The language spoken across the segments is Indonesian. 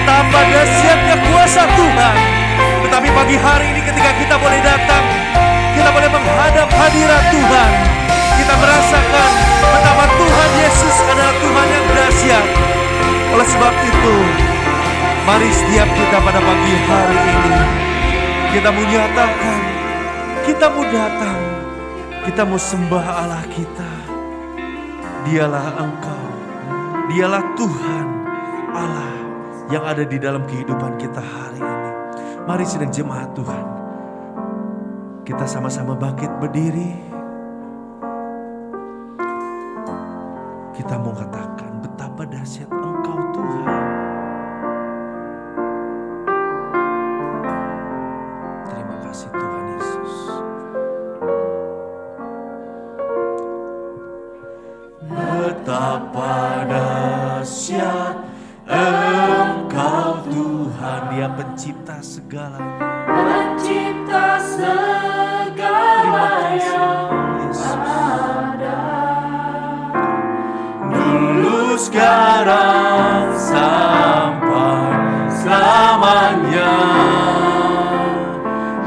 Betapa dahsyatnya kuasa Tuhan. Tetapi pagi hari ini ketika kita boleh datang, kita boleh menghadap hadirat Tuhan, kita merasakan betapa Tuhan Yesus adalah Tuhan yang dahsyat. Oleh sebab itu, mari setiap kita pada pagi hari ini, kita mau nyatakan, kita mau datang, kita mau sembah Allah kita. Dialah Engkau, Dialah Tuhan Allah yang ada di dalam kehidupan kita hari ini. Mari sedang jemaat Tuhan, kita sama-sama bangkit berdiri. Kita mau katakan betapa dahsyat Engkau Tuhan. Terima kasih Tuhan Yesus. Betapa dahsyat Engkau Tuhan, Dia pencipta segalanya. Pencipta segala yang ada. Dulu, sekarang, sampai selamanya,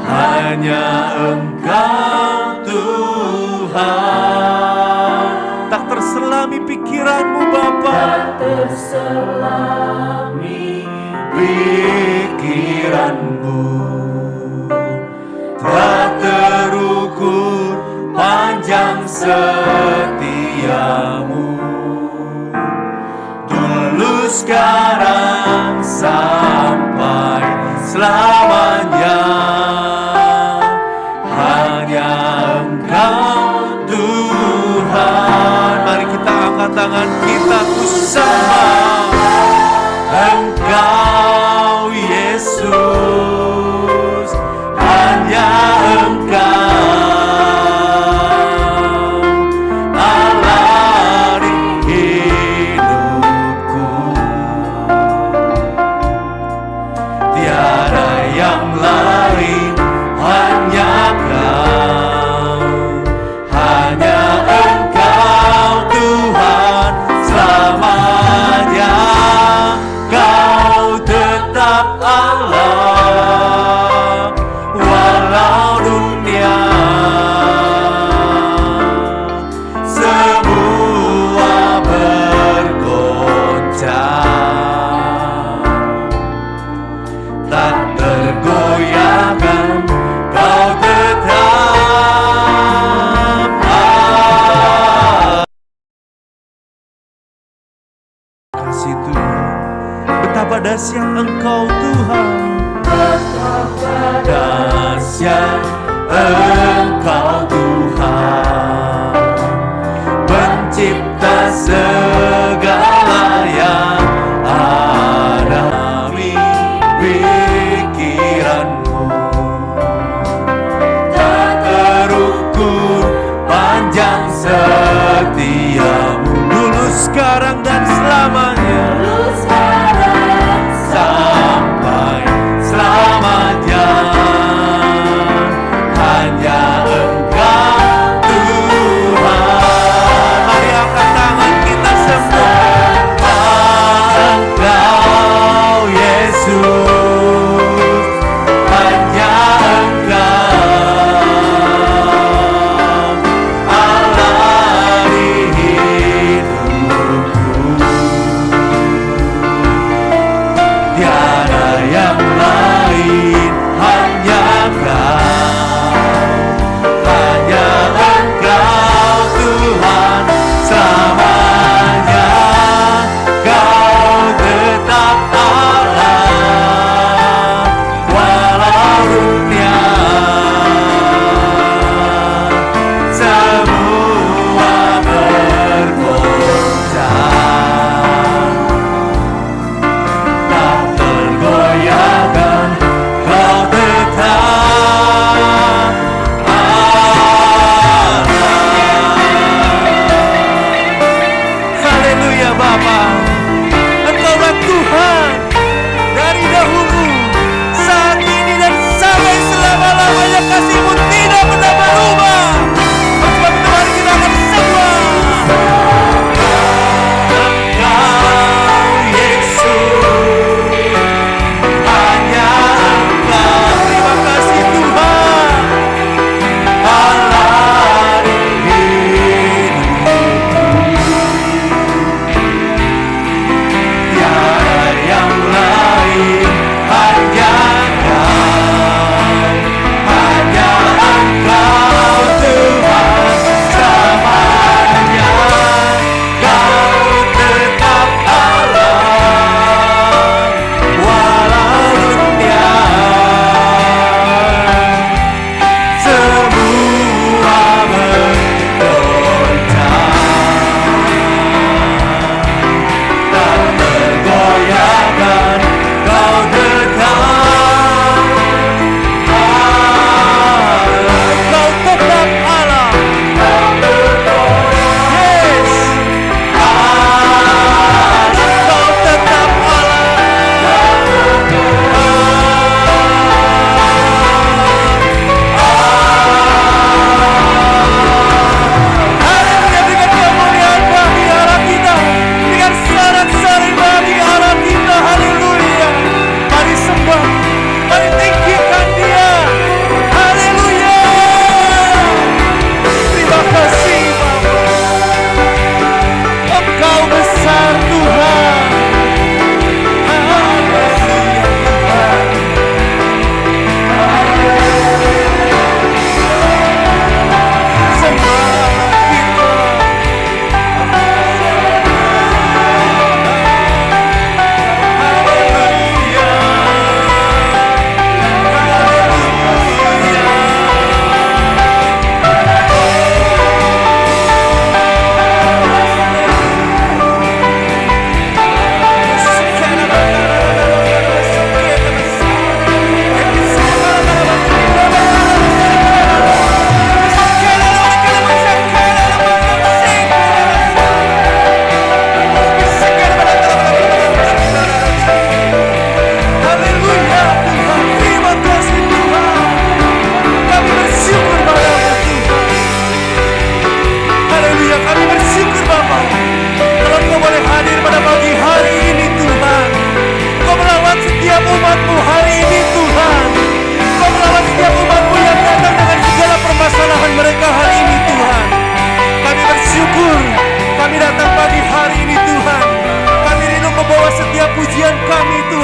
hanya Engkau Tuhan. Tak terselami pikiranmu Bapa, Tak terselami pikiranmu, tak terukur panjang setiamu. Dulu, sekarang, sampai selamanya, hanya Engkau Tuhan. Mari kita angkat tangan kita bersama. Engkau Yesus, hanya Engkau Allah di hidupku. Tiada yang lain, hanya Kau, hanya Engkau Tuhan selamanya. Kau tetap Allah walau dunia semua bergoncang, tak tergoyahkan. Kau tetap Allah. Kasih Tuhan, betapa dahsyat Engkau Tuhan. betapa Dahsyat Engkau Tuhan, pencipta segala yang ada. Pikiranmu tak terukur panjang setiamu. Dulu, sekarang, dan selamanya, dulu sekarang sampai selamanya, hanya Engkau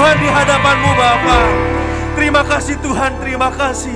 Tuhan di hadapan-Mu Bapa. Terima kasih Tuhan, terima kasih.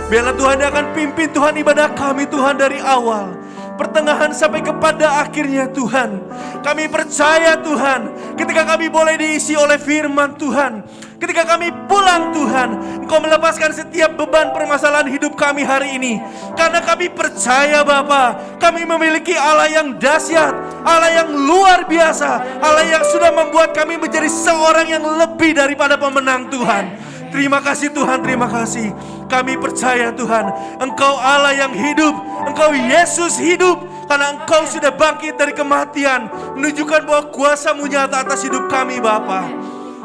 Biarlah Tuhan yang akan pimpin Tuhan ibadah kami Tuhan dari awal, pertengahan sampai kepada akhirnya Tuhan. Kami percaya Tuhan, ketika kami boleh diisi oleh firman Tuhan, ketika kami pulang Tuhan, Engkau melepaskan setiap beban permasalahan hidup kami hari ini. Karena kami percaya Bapa, kami memiliki Allah yang dahsyat, Allah yang luar biasa, Allah yang sudah membuat kami menjadi seorang yang lebih daripada pemenang Tuhan. Terima kasih Tuhan, terima kasih. Kami percaya Tuhan, Engkau Allah yang hidup, Engkau Yesus hidup. Karena Engkau sudah bangkit dari kematian, menunjukkan bahwa kuasa-Mu nyata atas hidup kami Bapa.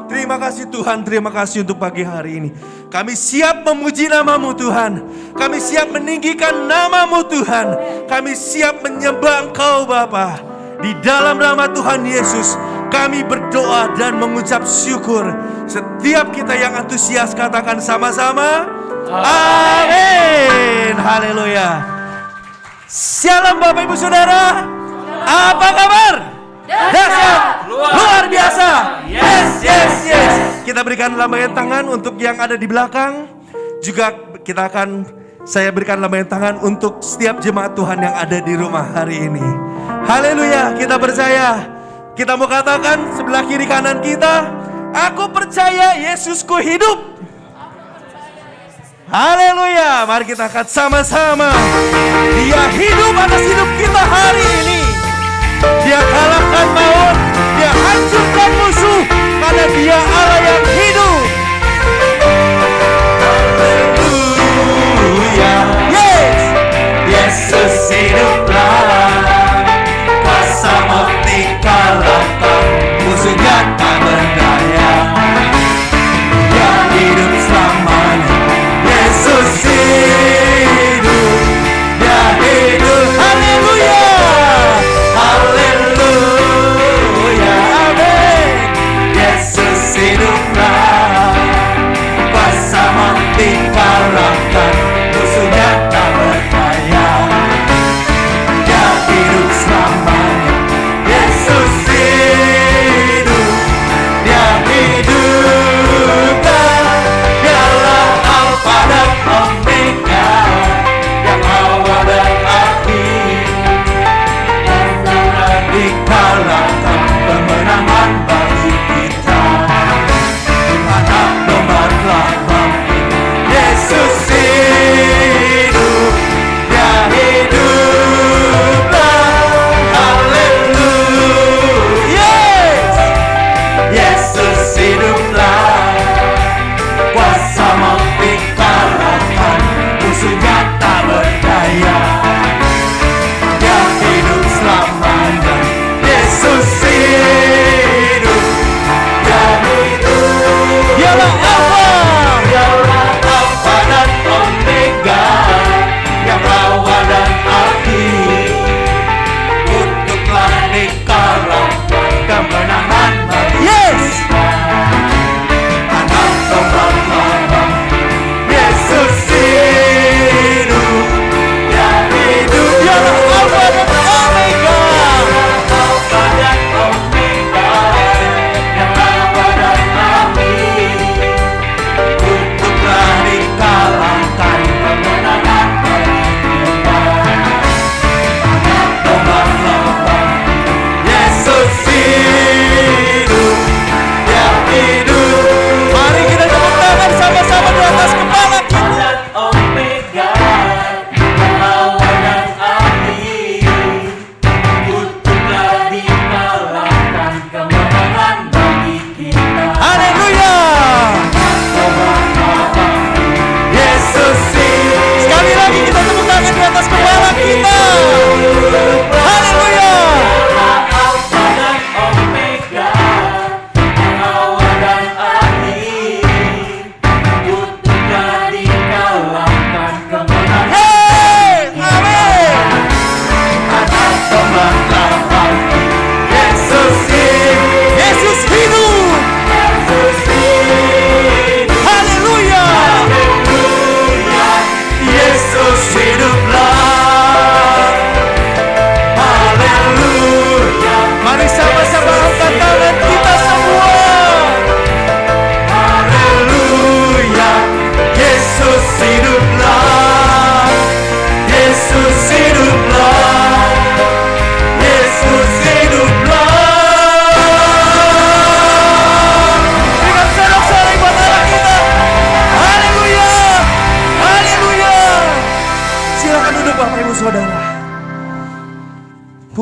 Terima kasih Tuhan, terima kasih untuk pagi hari ini. Kami siap memuji nama-Mu Tuhan. Kami siap meninggikan nama-Mu Tuhan. Kami siap menyembah Engkau Bapa. Di dalam nama Tuhan Yesus, kami berdoa dan mengucap syukur. Setiap kita yang antusias katakan sama-sama, amin. Haleluya. Shalom Bapak Ibu Saudara. Apa kabar? Dahsyat, luar biasa. Yes, yes, yes. Kita berikan lambaian tangan untuk yang ada di belakang. Juga saya berikan lambaian tangan untuk setiap jemaat Tuhan yang ada di rumah hari ini. Haleluya, kita percaya. Kita mau katakan sebelah kiri kanan kita, aku percaya Yesusku hidup. Haleluya, mari kita angkat sama-sama. Dia hidup atas hidup kita hari ini. Dia kalahkan maut, dia hancurkan musuh, karena dia Allah yang hidup. Haleluya, yes, Yesus hiduplah. Kuasa maut dikalahkan, musuhnya tak berdaya. Dia hidup selamanya, Yesus hidup, dia hidup. Haleluya, haleluya, amin. Yesus hidup.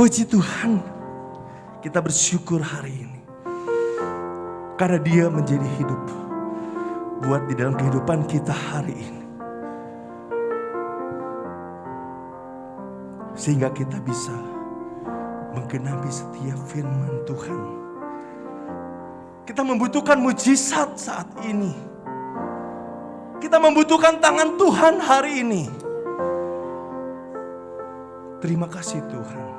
Puji Tuhan, kita bersyukur hari ini karena Dia menjadi hidup buat di dalam kehidupan kita hari ini, sehingga kita bisa menggenapi setiap firman Tuhan. Kita membutuhkan mujizat saat ini. Kita membutuhkan tangan Tuhan hari ini. Terima kasih Tuhan.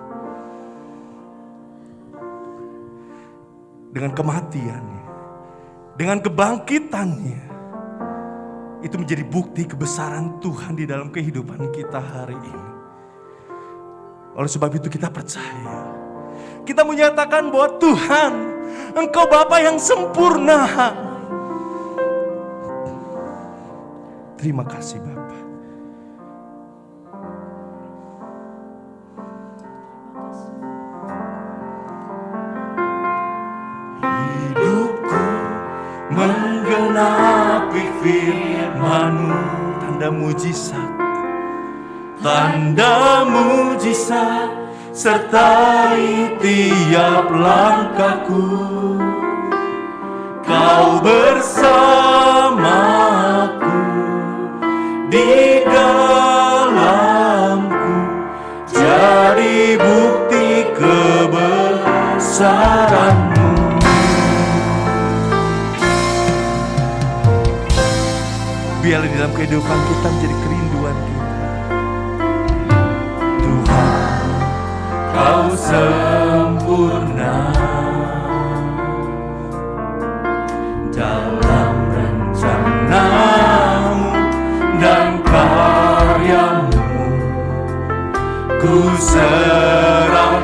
Dengan kematiannya, dengan kebangkitannya, itu menjadi bukti kebesaran Tuhan di dalam kehidupan kita hari ini. Oleh sebab itu kita percaya, kita menyatakan bahwa Tuhan, Engkau Bapa yang sempurna. Terima kasih Bapa. Hidupku menggenapi firman-Mu, tanda mujizat. Tanda mujizat sertai tiap langkahku. Kau bersamaku di dalamku, jadi bukti kebesaran-Mu. Biarlah di dalam kehidupan kita menjadi kerinduan kita. Tuhan, Kau sempurna dalam rencana-Mu dan karya-Mu. Ku serahkan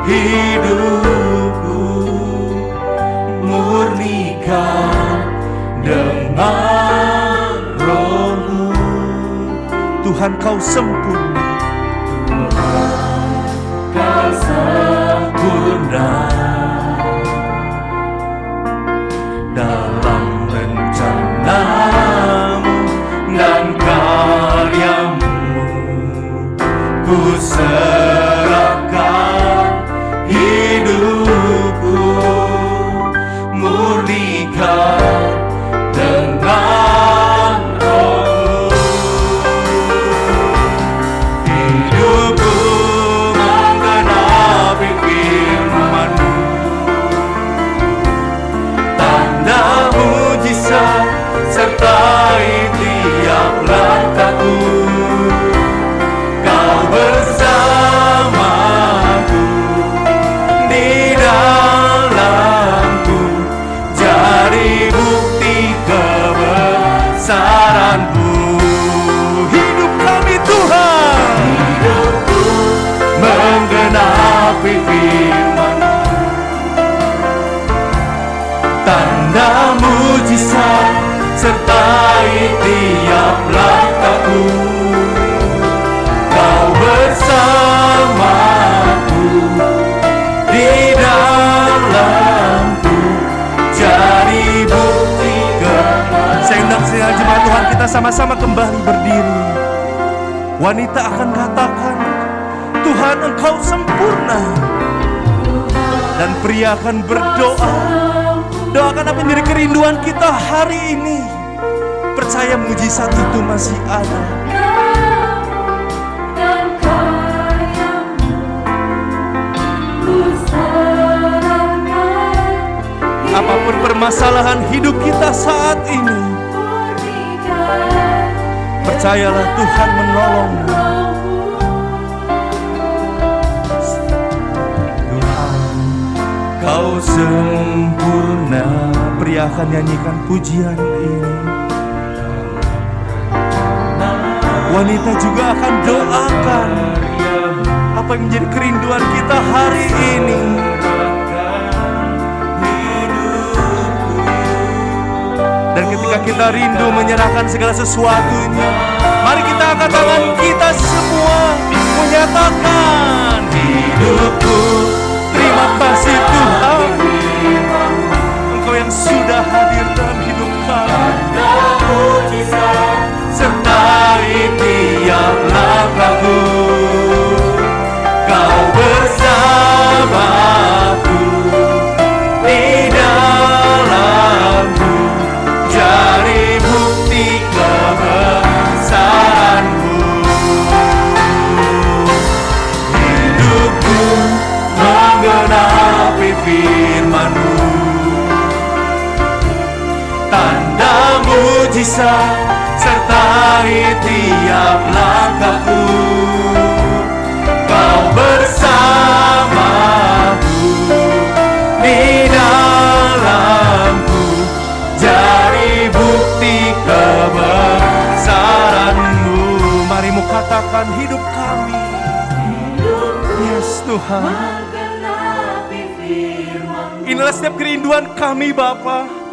hidupku, murnikan dengan Roh-Mu. Tuhan, Kau sempurna. Kau sempurna dalam rencana-Mu dan karya-Mu. Ku serahkan hidupku, murnikan dengan Roh-Mu. Hidupku menggenapi firman-Mu, tanda mujizat sertai tiap langkahku. Kau bersamaku di dalamku, jadi bukti kebesaran-Mu. Hidup kami Tuhan, hidupku menggenapi firman-Mu, tanda mujizat sertai tiap langkahku. Kau bersamaku di dalamku, jadi bukti kebesaran. Saya undang sekalian jemaat Tuhan, kita sama-sama kembali berdiri. Wanita akan katakan, Tuhan Engkau sempurna. Dan pria akan berdoa, doakan apa yang menjadi kerinduan kita hari ini. Percaya mujizat itu masih ada. Dan karya-Mu ku serahkan. Apapun permasalahan hidup kita saat ini, percayalah Tuhan menolong. Tuhan, Kau sempurna. Pria akan nyanyikan pujian ini. Wanita juga akan doakan apa yang menjadi kerinduan kita hari ini. Dan ketika kita rindu menyerahkan segala sesuatunya, mari kita angkat tangan kita semua menyatakan, hidupku terima kasih Tuhan, Engkau yang sudah hadir dalam hidup kami. Sertai tiap langkahku, Kau mujizat sertai tiap langkahku. Kau bersamaku di dalamku, jadi bukti kebesaran-Mu. Mari mu katakan hidup kami. Yes Tuhan. menggenapi firman-Mu. Inilah setiap kerinduan kami Bapa.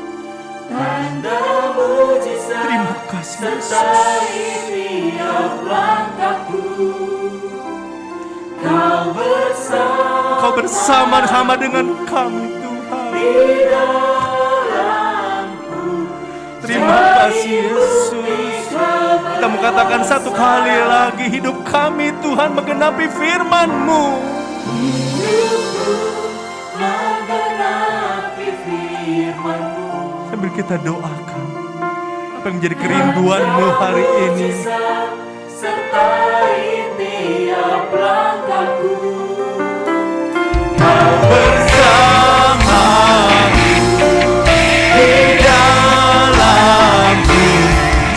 Tanda mujizat Terima kasih Yesus. sertai tiap langkahku. Kau bersama-sama dengan kami Tuhan. Di dalamku, Terima kasih Yesus. Kita mau katakan satu kali lagi, hidup kami Tuhan menggenapi firman-Mu. hidupku menggenapi firman-Mu. Sambil kita doakan apa yang menjadi kerinduan-Mu hari ini. Mujizat sertai tiap langkahku. Kau bersamaku di dalamku,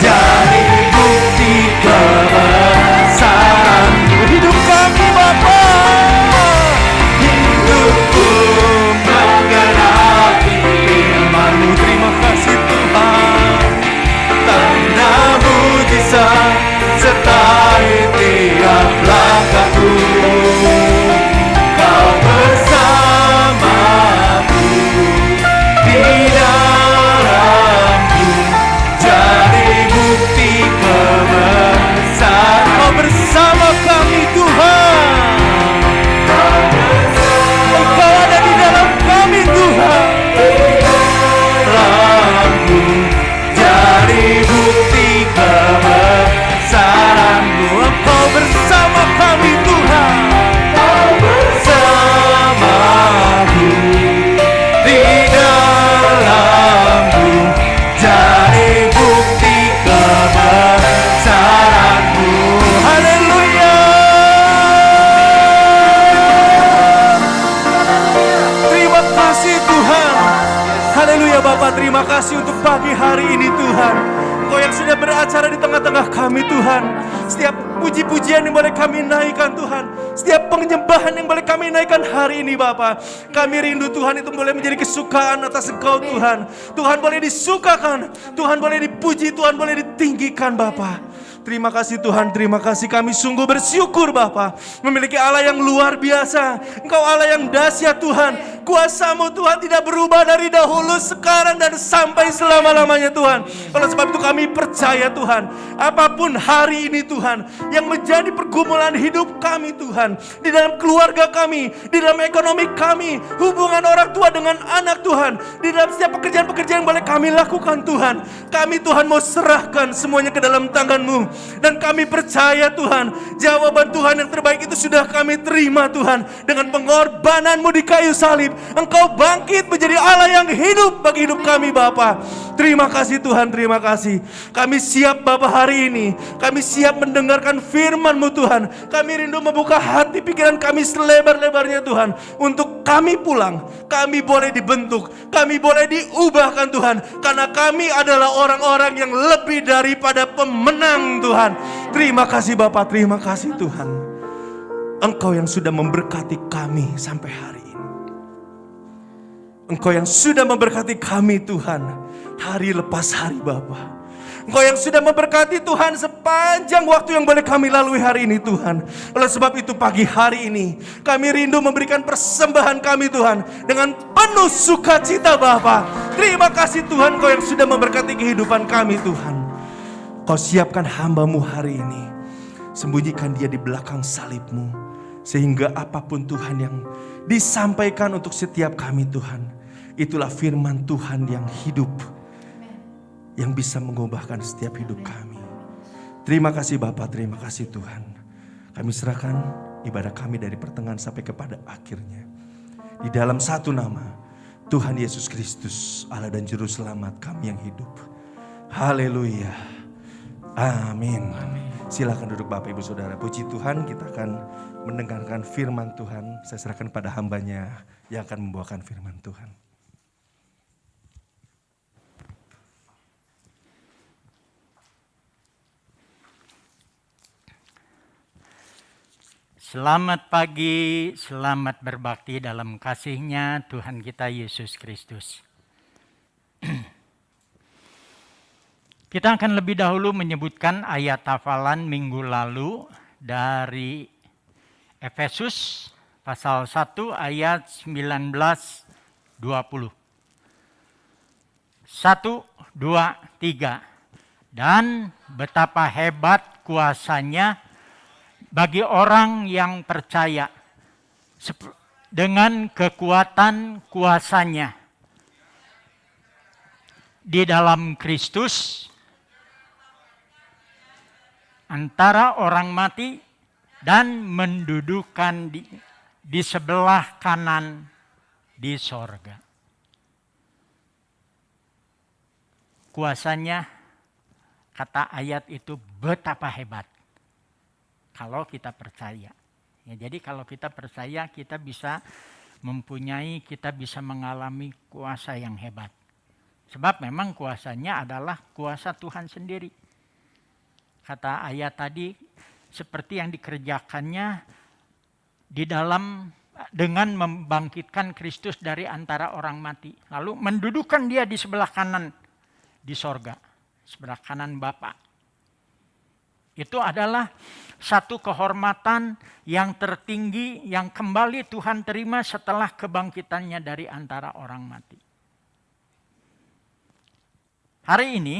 jadi bukti kebesaran-Mu. Hidup kami Bapa, hidupku menggenapi firman-Mu. Terima kasih Tuhan. Tanda mujizat sertai tiap langkahku. Kau bersamaku di dalamku, jadi bukti kebesaran. Kau bersama kami Tuhan. Engkau ada di dalam kami Tuhan. Dalamku, jadi bukti kebesaran-Mu. Engkau bersama kami Tuhan. Bersamaku di dalamku, jadi bukti kebesaran-Mu. Haleluya. Terima kasih Tuhan. Haleluya Bapa, terima kasih untuk pagi hari ini Tuhan. Engkau yang sudah beracara di tengah-tengah kami Tuhan. Setiap puji-pujian yang boleh kami naikkan Tuhan, setiap penyembahan yang boleh kami naikkan hari ini Bapa, kami rindu Tuhan itu boleh menjadi kesukaan atas Engkau Tuhan. Tuhan boleh disukakan, Tuhan boleh dipuji, Tuhan boleh ditinggikan Bapa. Terima kasih Tuhan, terima kasih. Kami sungguh bersyukur Bapa, memiliki Allah yang luar biasa. Engkau Allah yang dahsyat Tuhan. Kuasa-Mu Tuhan tidak berubah dari dahulu, sekarang, dan sampai selama-lamanya Tuhan. Oleh sebab itu kami percaya Tuhan, apapun hari ini Tuhan yang menjadi pergumulan hidup kami Tuhan, di dalam keluarga kami, di dalam ekonomi kami, hubungan orang tua dengan anak Tuhan, di dalam setiap pekerjaan-pekerjaan yang boleh kami lakukan Tuhan, kami Tuhan mau serahkan semuanya ke dalam tangan-Mu. Dan kami percaya Tuhan, jawaban Tuhan yang terbaik itu sudah kami terima Tuhan. Dengan pengorbanan-Mu di kayu salib, Engkau bangkit menjadi Allah yang hidup bagi hidup kami Bapa. Terima kasih Tuhan, terima kasih. Kami siap Bapa hari ini, kami siap mendengarkan firman-Mu Tuhan. Kami rindu membuka hati pikiran kami selebar-lebarnya Tuhan, untuk kami pulang, kami boleh dibentuk, kami boleh diubahkan Tuhan, karena kami adalah orang-orang yang lebih daripada pemenang Tuhan. Terima kasih Bapa, terima kasih Tuhan. Engkau yang sudah memberkati kami sampai hari ini. Engkau yang sudah memberkati kami Tuhan, hari lepas hari Bapa. Engkau yang sudah memberkati Tuhan sepanjang waktu yang boleh kami lalui hari ini Tuhan. Oleh sebab itu pagi hari ini kami rindu memberikan persembahan kami Tuhan dengan penuh sukacita Bapa. Terima kasih Tuhan, Engkau yang sudah memberkati kehidupan kami Tuhan. Kau siapkan hamba-Mu hari ini, sembunyikan dia di belakang salib-Mu, sehingga apapun Tuhan yang disampaikan untuk setiap kami Tuhan, itulah firman Tuhan yang hidup, yang bisa mengubahkan setiap hidup kami. Terima kasih Bapa, terima kasih Tuhan. Kami serahkan ibadah kami dari pertengahan sampai kepada akhirnya, di dalam satu nama, Tuhan Yesus Kristus, Allah dan Juru Selamat kami yang hidup. Haleluya. Amin. Silakan duduk Bapak Ibu Saudara. Puji Tuhan, kita akan mendengarkan firman Tuhan. Saya serahkan pada hambanya yang akan membawakan firman Tuhan. Selamat pagi, selamat berbakti dalam kasih-Nya Tuhan kita Yesus Kristus. Kita akan lebih dahulu menyebutkan ayat hafalan minggu lalu dari Efesus pasal 1 ayat 19-20. 1, 2, 3. Dan betapa hebat kuasanya bagi orang yang percaya dengan kekuatan kuasanya di dalam Kristus antara orang mati dan mendudukan di sebelah kanan di sorga. Kuasanya, kata ayat itu betapa hebat kalau kita percaya. Ya, jadi kalau kita percaya kita bisa mengalami kuasa yang hebat. Sebab memang kuasanya adalah kuasa Tuhan sendiri. Kata ayat tadi, seperti yang dikerjakannya di dalam dengan membangkitkan Kristus dari antara orang mati. Lalu mendudukan dia di sebelah kanan di sorga, sebelah kanan Bapa. Itu adalah satu kehormatan yang tertinggi yang kembali Tuhan terima setelah kebangkitannya dari antara orang mati. Hari ini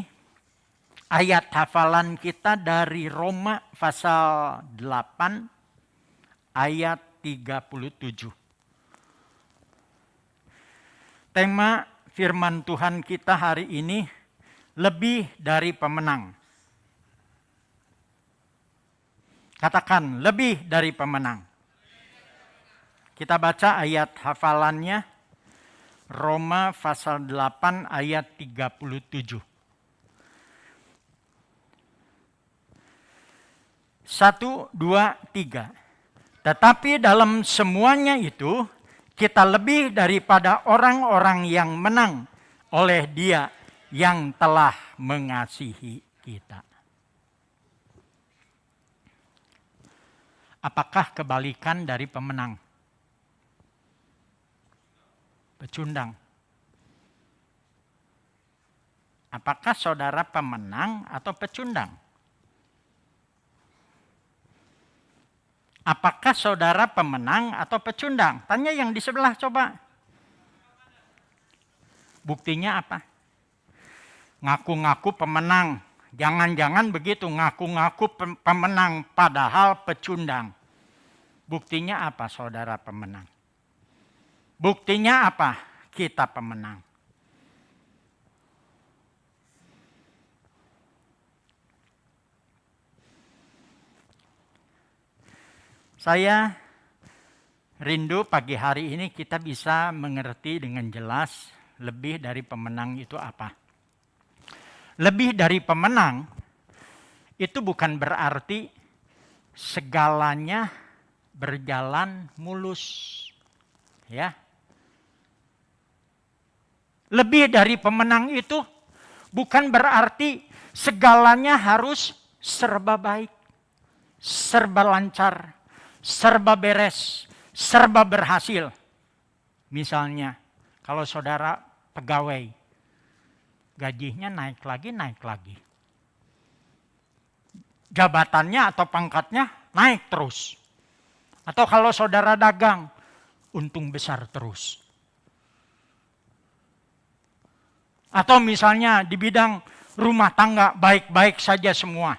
ayat hafalan kita dari Roma pasal 8 ayat 37. Tema firman Tuhan kita hari ini lebih dari pemenang. Katakan lebih dari pemenang. Kita baca ayat hafalannya Roma pasal 8 ayat 37. 1, 2, 3. Tetapi dalam semuanya itu kita lebih daripada orang-orang yang menang oleh Dia yang telah mengasihi kita. Apakah kebalikan dari pemenang? Pecundang. Apakah saudara pemenang atau pecundang? Apakah saudara pemenang atau pecundang? Tanya yang di sebelah coba. Buktinya apa? Ngaku-ngaku pemenang. Jangan-jangan begitu ngaku-ngaku pemenang padahal pecundang. Buktinya apa saudara pemenang? Buktinya apa kita pemenang? Saya rindu pagi hari ini kita bisa mengerti dengan jelas lebih dari pemenang itu apa. Lebih dari pemenang itu bukan berarti segalanya berjalan mulus. Ya. Lebih dari pemenang itu bukan berarti segalanya harus serba baik, serba lancar, serba beres, serba berhasil. Misalnya, kalau saudara pegawai, gajinya naik lagi. Jabatannya atau pangkatnya naik terus. Atau kalau saudara dagang, untung besar terus. Atau misalnya di bidang rumah tangga baik-baik saja semua.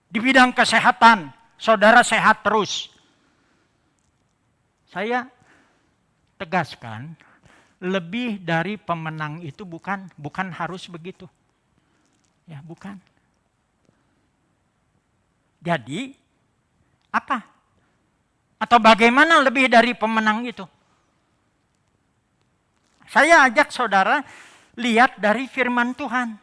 Di bidang kesehatan, saudara sehat terus. Saya tegaskan, lebih dari pemenang itu bukan harus begitu. Ya, bukan. Jadi, apa? Atau bagaimana lebih dari pemenang itu? Saya ajak saudara lihat dari firman Tuhan.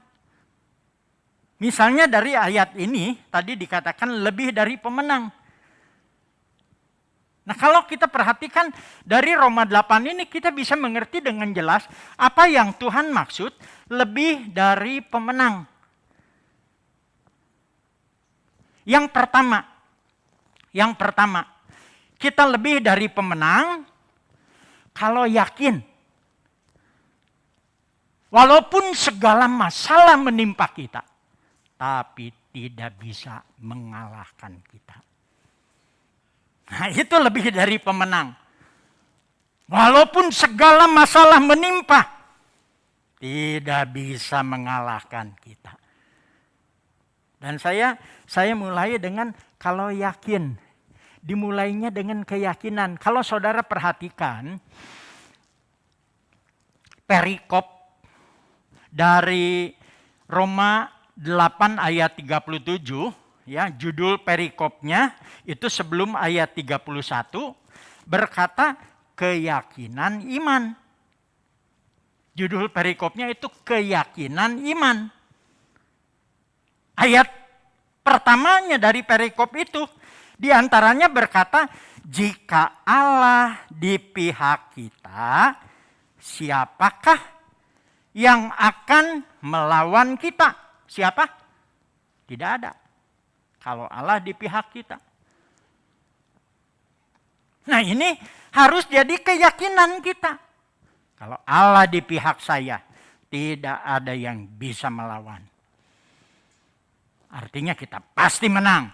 Misalnya dari ayat ini, tadi dikatakan lebih dari pemenang. Nah kalau kita perhatikan dari Roma 8 ini kita bisa mengerti dengan jelas apa yang Tuhan maksud lebih dari pemenang. Yang pertama, Yang pertama, kita lebih dari pemenang kalau yakin. Walaupun segala masalah menimpa kita, tapi tidak bisa mengalahkan kita. Nah, itu lebih dari pemenang. Walaupun segala masalah menimpa, tidak bisa mengalahkan kita. Dan saya mulai dengan kalau yakin. Dimulainya dengan keyakinan. Kalau saudara perhatikan, perikop dari Roma 8 ayat 37, ya, judul perikopnya itu sebelum ayat 31 berkata keyakinan iman. Judul perikopnya itu keyakinan iman. Ayat pertamanya dari perikop itu diantaranya berkata, jika Allah di pihak kita, siapakah yang akan melawan kita? Siapa? Tidak ada. Kalau Allah di pihak kita. Nah, ini harus jadi keyakinan kita. Kalau Allah di pihak saya, tidak ada yang bisa melawan. Artinya kita pasti menang.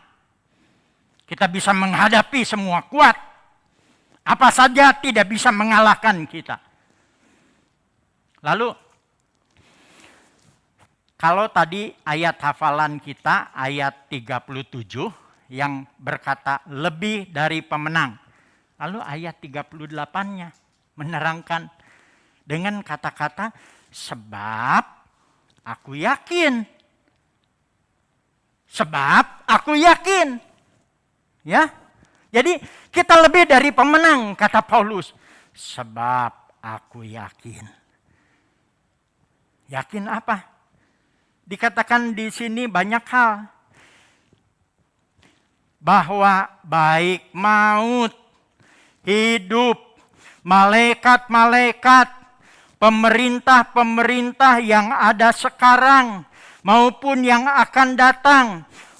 Kita bisa menghadapi semua kuat. Apa saja tidak bisa mengalahkan kita. Lalu, kalau tadi ayat hafalan kita, ayat 37, yang berkata lebih dari pemenang. Lalu ayat 38-nya menerangkan dengan kata-kata, sebab aku yakin. Sebab aku yakin. Ya, jadi kita lebih dari pemenang, kata Paulus. Sebab aku yakin. Yakin apa? Dikatakan di sini banyak hal. Bahwa baik maut, hidup, malaikat-malaikat, pemerintah-pemerintah yang ada sekarang maupun yang akan datang,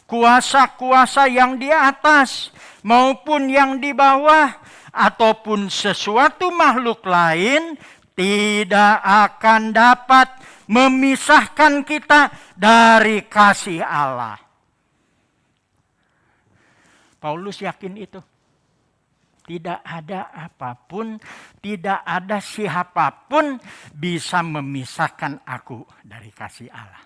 kuasa-kuasa yang di atas maupun yang di bawah, ataupun sesuatu makhluk lain tidak akan dapat memisahkan kita dari kasih Allah. Paulus yakin itu. Tidak ada apapun, tidak ada siapapun bisa memisahkan aku dari kasih Allah.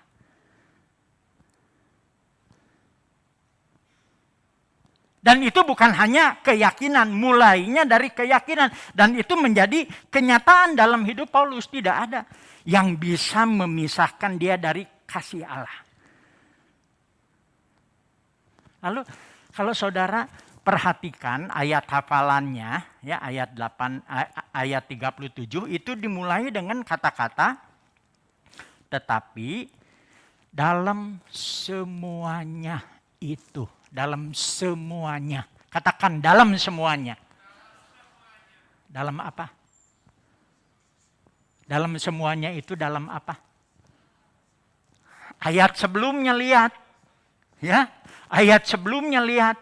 Dan itu bukan hanya keyakinan, mulainya dari keyakinan. Dan itu menjadi kenyataan dalam hidup Paulus. Tidak ada yang bisa memisahkan dia dari kasih Allah. Lalu kalau saudara perhatikan ayat hafalannya, ya, ayat 8, ayat 37 itu dimulai dengan kata-kata tetapi dalam semuanya itu. Dalam semuanya. Katakan dalam semuanya. Dalam apa? Dalam semuanya itu dalam apa? Ayat sebelumnya lihat. Ya, ayat sebelumnya lihat.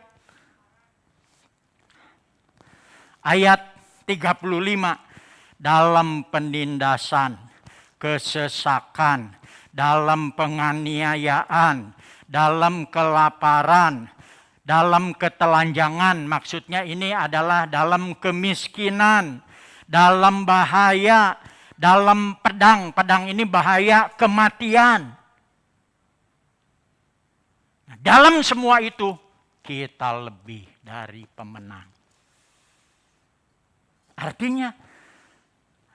Ayat 35. Dalam penindasan, kesesakan, dalam penganiayaan, dalam kelaparan, dalam ketelanjangan, maksudnya ini adalah dalam kemiskinan, dalam bahaya, dalam pedang. Pedang ini bahaya kematian. Nah, dalam semua itu kita lebih dari pemenang. Artinya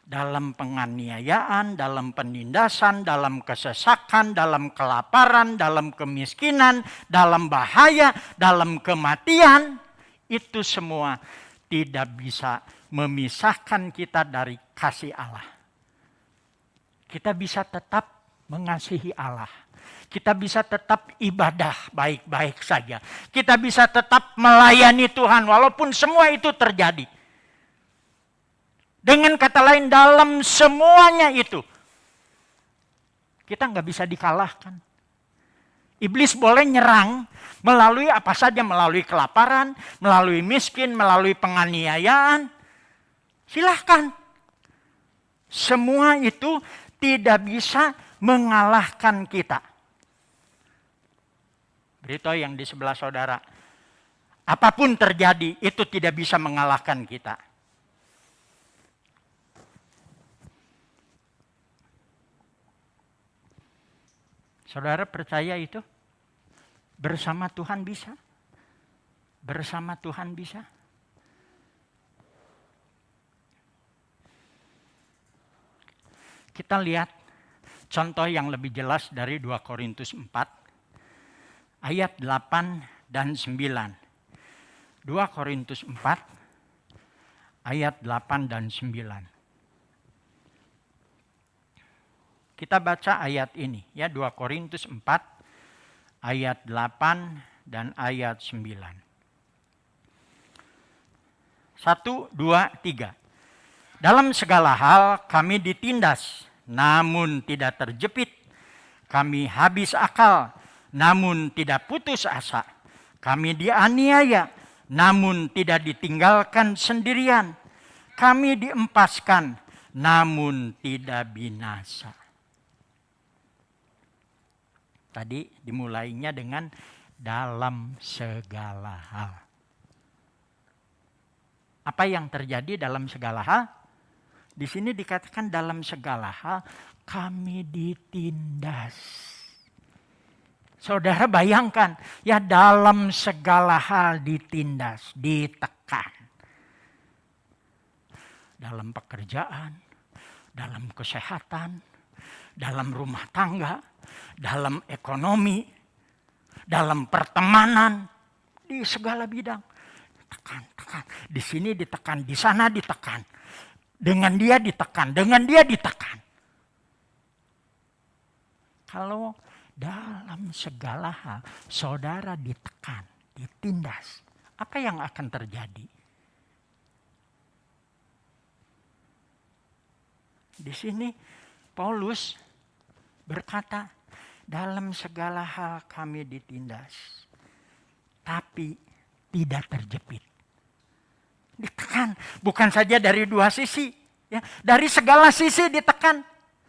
dalam penganiayaan, dalam penindasan, dalam kesesakan, dalam kelaparan, dalam kemiskinan, dalam bahaya, dalam kematian, itu semua tidak bisa memisahkan kita dari kasih Allah. Kita bisa tetap mengasihi Allah. Kita bisa tetap ibadah baik-baik saja. Kita bisa tetap melayani Tuhan walaupun semua itu terjadi. Dengan kata lain, dalam semuanya itu, kita nggak bisa dikalahkan. Iblis boleh nyerang melalui apa saja, melalui kelaparan, melalui miskin, melalui penganiayaan. Silahkan. Semua itu tidak bisa mengalahkan kita. Beritahu yang di sebelah saudara, apapun terjadi itu tidak bisa mengalahkan kita. Saudara percaya itu? Bersama Tuhan bisa? Bersama Tuhan bisa? Kita lihat contoh yang lebih jelas dari 2 Korintus 4 ayat 8 dan 9. 2 Korintus 4 ayat 8 dan 9. Kita baca ayat ini ya, 2 Korintus 4 ayat 8 dan ayat 9. 1, 2, 3. Dalam segala hal kami ditindas, namun tidak terjepit. Kami habis akal, namun tidak putus asa. Kami dianiaya, namun tidak ditinggalkan sendirian. Kami diempaskan, namun tidak binasa. Tadi dimulainya dengan dalam segala hal. Apa yang terjadi dalam segala hal? Di sini dikatakan dalam segala hal kami ditindas. Saudara bayangkan, ya dalam segala hal ditindas, ditekan. Dalam pekerjaan, dalam kesehatan, dalam rumah tangga, dalam ekonomi, dalam pertemanan, di segala bidang. Tekan. Di sini ditekan, di sana ditekan. Dengan dia ditekan, dengan dia ditekan. Kalau dalam segala hal saudara ditekan, ditindas, apa yang akan terjadi? Di sini Paulus berkata, dalam segala hal kami ditindas, tapi tidak terjepit. Ditekan, bukan saja dari dua sisi, ya, dari segala sisi ditekan.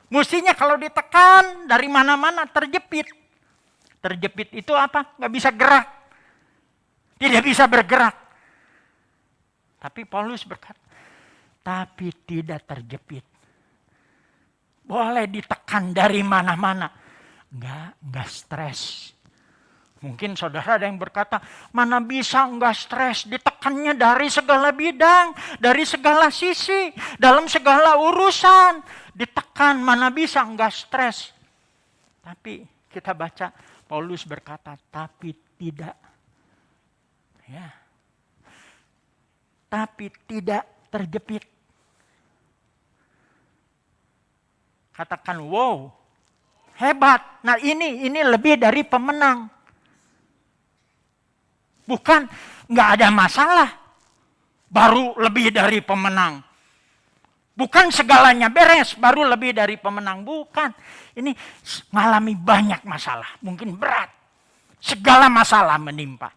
Mestinya kalau ditekan dari mana-mana terjepit. Terjepit itu apa? Nggak bisa gerak, tidak bisa bergerak. Tapi Paulus berkata, tapi tidak terjepit. Boleh ditekan dari mana-mana. Enggak stres. Mungkin saudara ada yang berkata, mana bisa enggak stres? Ditekannya dari segala bidang, dari segala sisi, dalam segala urusan. Ditekan, mana bisa enggak stres? Tapi kita baca, Paulus berkata, tapi tidak. Ya. Tapi tidak terjepit. Katakan, wow, hebat. Nah ini lebih dari pemenang. Bukan nggak ada masalah, baru lebih dari pemenang. Bukan segalanya beres, baru lebih dari pemenang. Bukan, ini mengalami banyak masalah, mungkin berat. Segala masalah menimpa.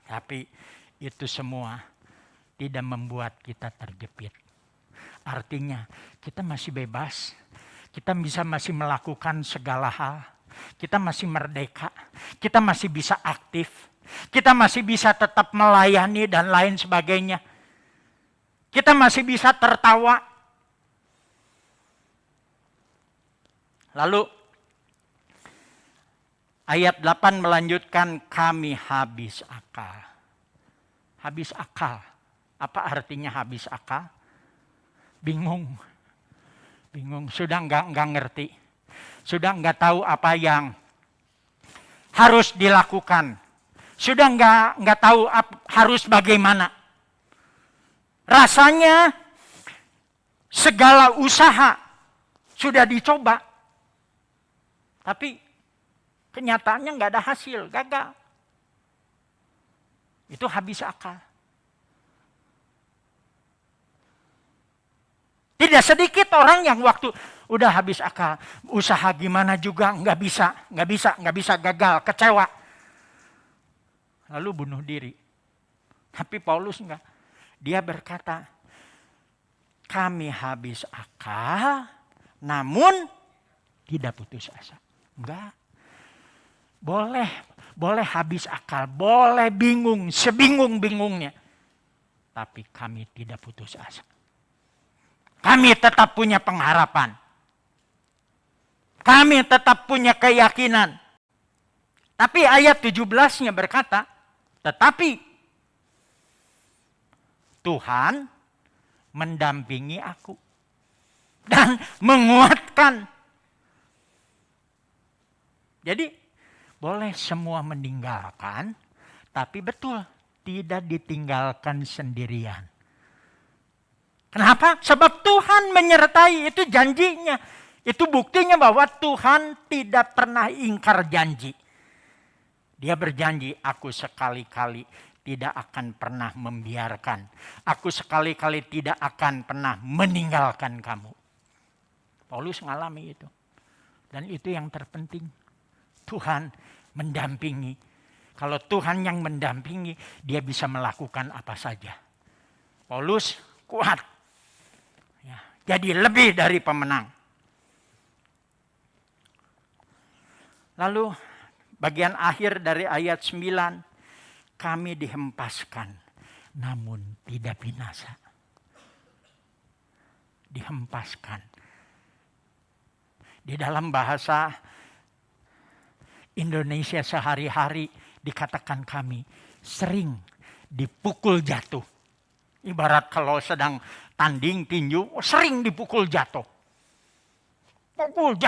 Tapi itu semua tidak membuat kita terjepit. Artinya kita masih bebas. Kita masih melakukan segala hal. Kita masih merdeka. Kita masih bisa aktif. Kita masih bisa tetap melayani dan lain sebagainya. Kita masih bisa tertawa. Lalu ayat 8 melanjutkan, kami habis akal. Habis akal. Apa artinya habis akal? Bingung. Sudah nggak ngerti. Sudah nggak tahu apa yang harus dilakukan. Sudah nggak tahu harus bagaimana. Rasanya segala usaha sudah dicoba. Tapi kenyataannya nggak ada hasil, gagal. Itu habis akal. Tidak sedikit orang yang waktu udah habis akal, usaha gimana juga nggak bisa, gagal, kecewa. Lalu bunuh diri. Tapi Paulus enggak. Dia berkata, kami habis akal, namun tidak putus asa. Enggak. Boleh habis akal, boleh bingung, sebingung-bingungnya. Tapi kami tidak putus asa. Kami tetap punya pengharapan. Kami tetap punya keyakinan. Tapi ayat 17-nya berkata, tetapi Tuhan mendampingi aku dan menguatkan. Jadi boleh semua meninggalkan, tapi betul tidak ditinggalkan sendirian. Kenapa? Sebab Tuhan menyertai, itu janjinya. Itu buktinya bahwa Tuhan tidak pernah ingkar janji. Dia berjanji, aku sekali-kali tidak akan pernah membiarkan. Aku sekali-kali tidak akan pernah meninggalkan kamu. Paulus mengalami itu. Dan itu yang terpenting. Tuhan mendampingi. Kalau Tuhan yang mendampingi, dia bisa melakukan apa saja. Paulus kuat. Ya, jadi lebih dari pemenang. Lalu bagian akhir dari ayat 9. Kami dihempaskan, namun tidak binasa. Dihempaskan. Di dalam bahasa Indonesia sehari-hari dikatakan kami sering dipukul jatuh. Ibarat kalau sedang tanding tinju, sering dipukul jatuh. Pukul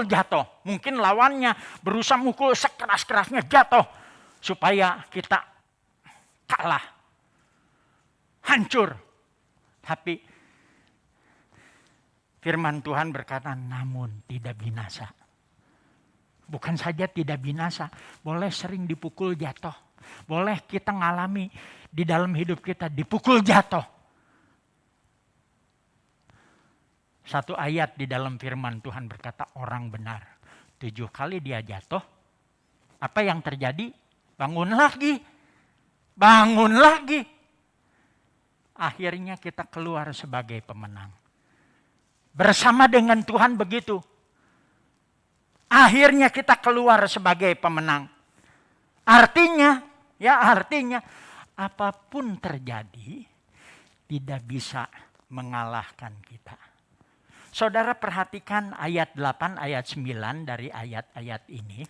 jatuh. Mungkin lawannya berusaha mukul sekeras-kerasnya jatuh. Supaya kita kalah. Hancur. Tapi firman Tuhan berkata, namun tidak binasa. Bukan saja tidak binasa, boleh sering dipukul jatuh. Boleh kita ngalami di dalam hidup kita dipukul jatuh. Satu ayat di dalam firman Tuhan berkata, orang benar 7 kali dia jatuh. Apa yang terjadi? Bangun lagi. Akhirnya kita keluar sebagai pemenang. Bersama dengan Tuhan begitu. Akhirnya kita keluar sebagai pemenang. Artinya apapun terjadi tidak bisa mengalahkan kita. Saudara perhatikan ayat 8, ayat 9 dari ayat-ayat ini.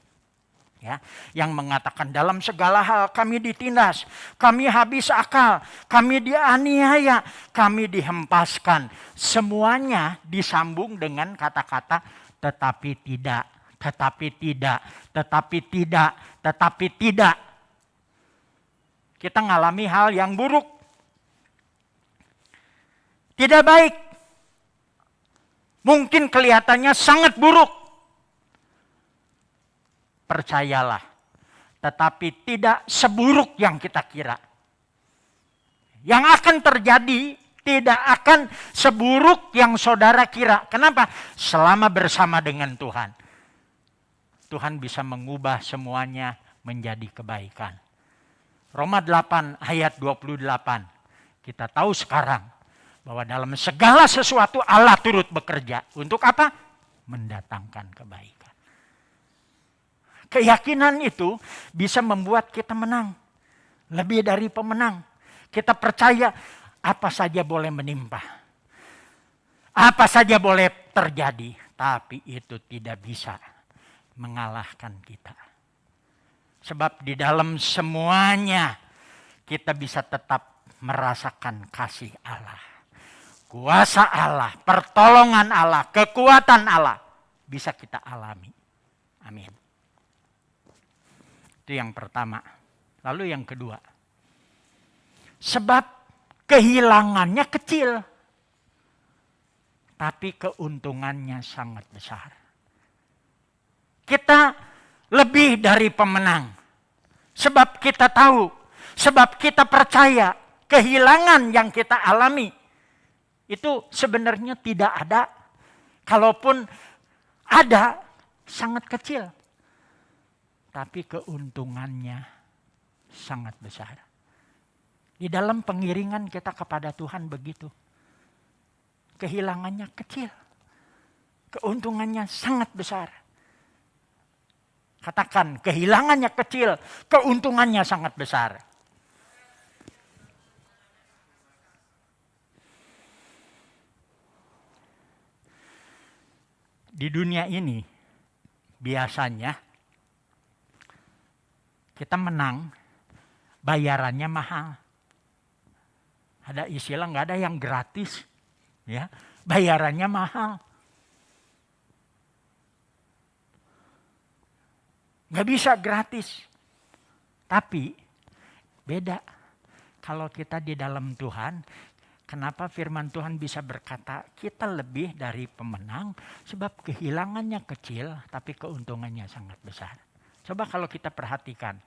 Ya, yang mengatakan dalam segala hal kami ditindas, kami habis akal, kami dianiaya, kami dihempaskan. Semuanya disambung dengan kata-kata tetapi tidak. Kita ngalami hal yang buruk. Tidak baik. Mungkin kelihatannya sangat buruk. Percayalah, tetapi tidak seburuk yang kita kira. Yang akan terjadi tidak akan seburuk yang saudara kira. Kenapa? Selama bersama dengan Tuhan. Tuhan bisa mengubah semuanya menjadi kebaikan. Roma 8 ayat 28. Kita tahu sekarang bahwa dalam segala sesuatu Allah turut bekerja. Untuk apa? Mendatangkan kebaikan. Keyakinan itu bisa membuat kita menang. Lebih dari pemenang. Kita percaya apa saja boleh menimpa. Apa saja boleh terjadi. Tapi itu tidak bisa mengalahkan kita. Sebab di dalam semuanya kita bisa tetap merasakan kasih Allah. Kuasa Allah, pertolongan Allah, kekuatan Allah. Bisa kita alami. Amin. Itu yang pertama. Lalu yang kedua. Sebab kehilangannya kecil. Tapi keuntungannya sangat besar. Kita lebih dari pemenang. Sebab kita tahu. Sebab kita percaya. Kehilangan yang kita alami. itu sebenarnya tidak ada. Kalaupun ada, sangat kecil. Tapi keuntungannya sangat besar. Di dalam pengiringan kita kepada Tuhan begitu. Kehilangannya kecil. Keuntungannya sangat besar. Katakan, kehilangannya kecil, keuntungannya sangat besar. Di dunia ini, biasanya kita menang, bayarannya mahal. Ada istilah, nggak ada yang gratis, ya, bayarannya mahal. Nggak bisa gratis. Tapi beda kalau kita di dalam Tuhan. Kenapa firman Tuhan bisa berkata kita lebih dari pemenang? Sebab kehilangannya kecil tapi keuntungannya sangat besar. Coba kalau kita perhatikan.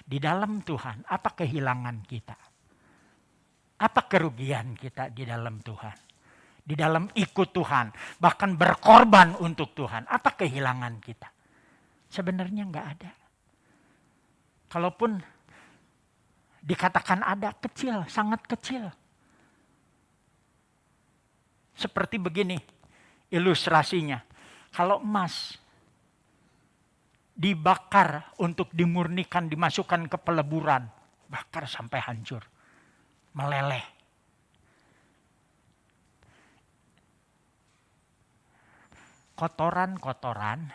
Di dalam Tuhan apa kehilangan kita? Apa kerugian kita di dalam Tuhan? Di dalam ikut Tuhan. Bahkan berkorban untuk Tuhan. Apa kehilangan kita? Sebenarnya enggak ada. Kalaupun dikatakan ada, kecil, sangat kecil. Seperti begini ilustrasinya. Kalau emas dibakar untuk dimurnikan, dimasukkan ke peleburan. Bakar sampai hancur. Meleleh. Kotoran-kotoran,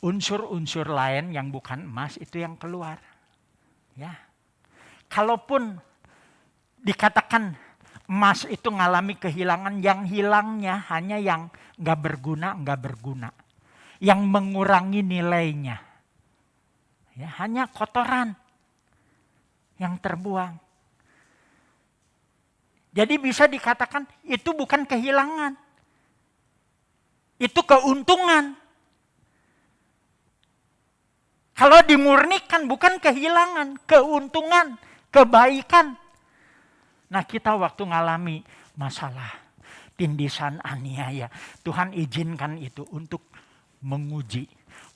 unsur-unsur lain yang bukan emas itu yang keluar. Ya. Kalaupun dikatakan emas itu ngalami kehilangan, yang hilangnya hanya yang nggak berguna. Yang mengurangi nilainya. Ya, hanya kotoran yang terbuang. Jadi bisa dikatakan itu bukan kehilangan. Itu keuntungan. Kalau dimurnikan bukan kehilangan, keuntungan, kebaikan. Nah kita waktu ngalami masalah, tindisan, aniaya, Tuhan izinkan itu untuk menguji,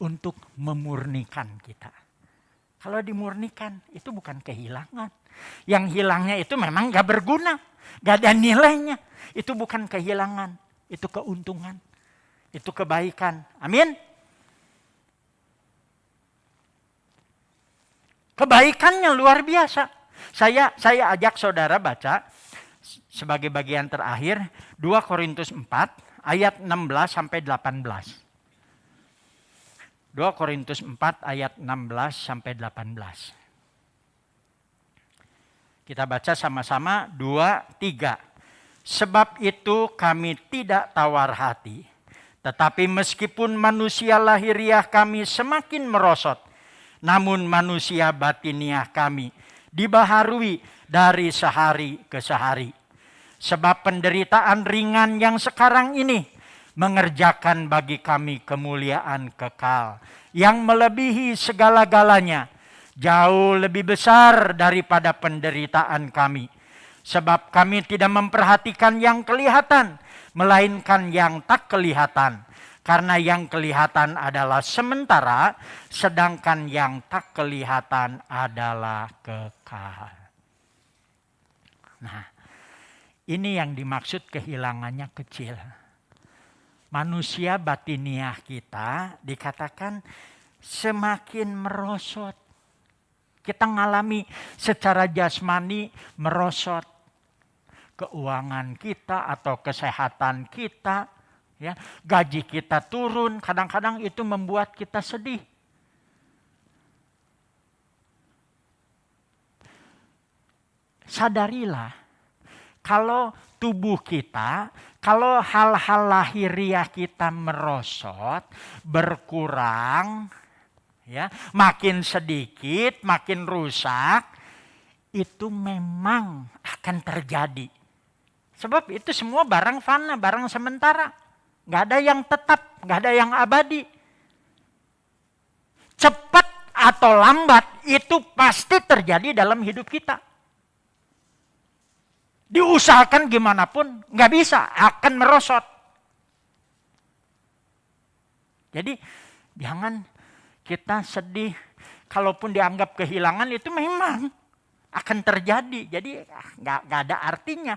untuk memurnikan kita. Kalau dimurnikan itu bukan kehilangan. Yang hilangnya itu memang gak berguna, gak ada nilainya. Itu bukan kehilangan, itu keuntungan, itu kebaikan. Amin. Kebaikannya luar biasa. Saya ajak saudara baca sebagai bagian terakhir 2 Korintus 4 ayat 16 sampai 18. 2 Korintus 4 ayat 16 sampai 18. Kita baca sama-sama 2, 3. Sebab itu kami tidak tawar hati, tetapi meskipun manusia lahiriah kami semakin merosot, namun manusia batiniah kami dibaharui dari sehari ke sehari. Sebab penderitaan ringan yang sekarang ini mengerjakan bagi kami kemuliaan kekal yang melebihi segala-galanya, jauh lebih besar daripada penderitaan kami. Sebab kami tidak memperhatikan yang kelihatan, melainkan yang tak kelihatan. Karena yang kelihatan adalah sementara, sedangkan yang tak kelihatan adalah kekal. Nah, ini yang dimaksud kehilangannya kecil. Manusia batiniah kita dikatakan semakin merosot. Kita ngalami secara jasmani merosot. Keuangan kita atau kesehatan kita, ya, gaji kita turun, kadang-kadang itu membuat kita sedih. Sadarilah, kalau tubuh kita, kalau hal-hal lahiriah kita merosot, berkurang, ya, makin sedikit, makin rusak, itu memang akan terjadi. Sebab itu semua barang fana, barang sementara. Gak ada yang tetap, gak ada yang abadi. Cepat atau lambat itu pasti terjadi dalam hidup kita. Diusahakan gimana pun nggak bisa, akan merosot. Jadi jangan kita sedih, kalaupun dianggap kehilangan itu memang akan terjadi. Jadi nggak ada artinya.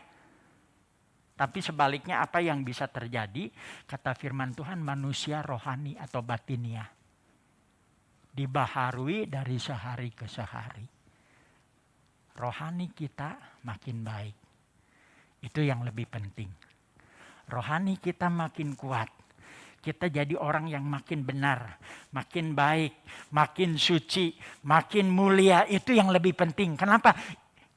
Tapi sebaliknya apa yang bisa terjadi, kata firman Tuhan, manusia rohani atau batinia dibaharui dari sehari ke sehari. Rohani kita makin baik. Itu yang lebih penting. Rohani kita makin kuat. Kita jadi orang yang makin benar, makin baik, makin suci, makin mulia. Itu yang lebih penting. Kenapa?